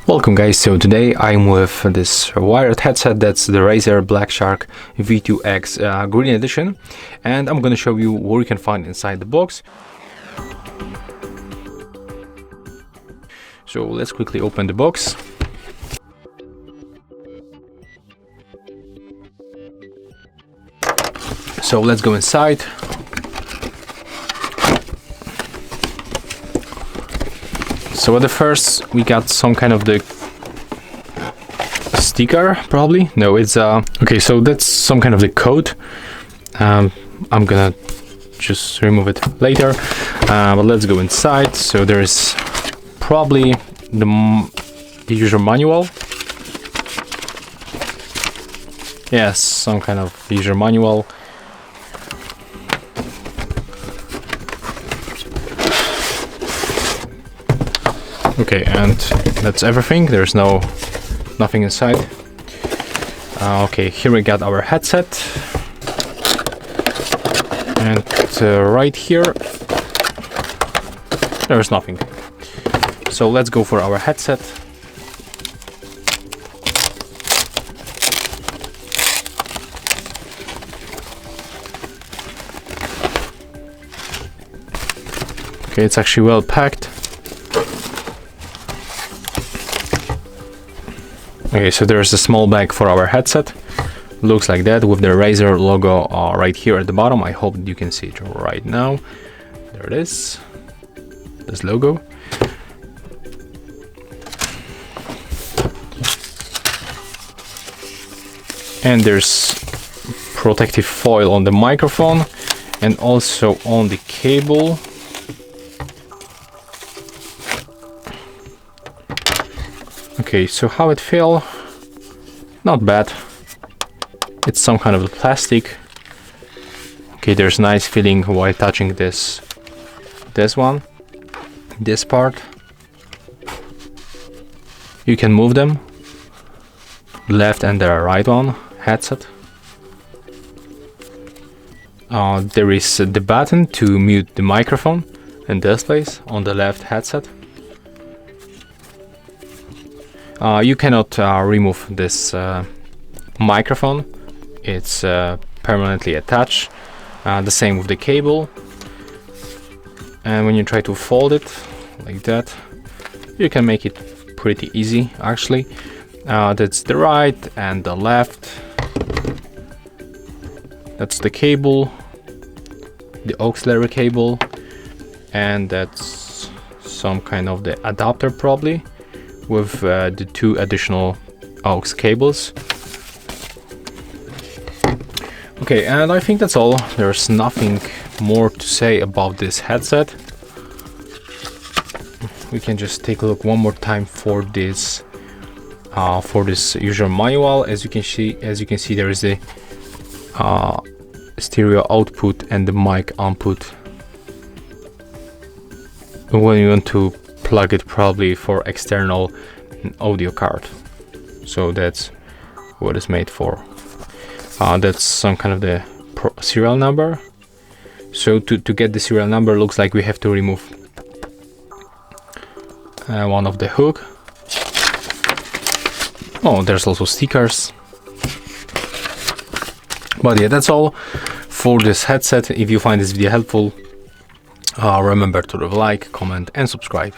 Welcome guys, so today I'm with this wired headset. That's the Razer Blackshark V2 X Green Edition, and I'm gonna show you what you can find inside the box. So let's quickly open the box. So let's go inside. So at the first we got some kind of the sticker, probably. No, it's okay, so that's some kind of the code. I'm gonna just remove it later, but let's go inside. So there's probably the user manual. Yes, some kind of user manual. Okay, and that's everything. There's nothing inside. Okay, here we got our headset, and right here there's nothing. So let's go for our headset. Okay, it's actually well packed. Okay, so there's a small bag for our headset. Looks like that with the Razer logo right here at the bottom. I hope you can see it right now. There it is, this logo. And there's protective foil on the microphone and also on the cable. Okay, so how it feel? Not bad. It's some kind of plastic. Okay, there's nice feeling while touching this one, this part. You can move them, left and the right one headset. There is the button to mute the microphone in this place on the left headset. You cannot remove this microphone. It's permanently attached. The same with the cable. And when you try to fold it like that, you can make it pretty easy actually. That's the right and the left. That's the cable, the auxiliary cable, and that's some kind of the adapter probably, with the two additional aux cables. Okay, and I think that's all. There's nothing more to say about this headset. We can just take a look one more time for this user manual. As you can see, there is a stereo output and the mic output when you want to plug it, probably for external audio card. So that's what it's made for. That's some kind of the serial number. So to get the serial number, looks like we have to remove one of the hook. Oh, there's also stickers. But yeah, that's all for this headset. If you find this video helpful, remember to leave a like, comment and subscribe.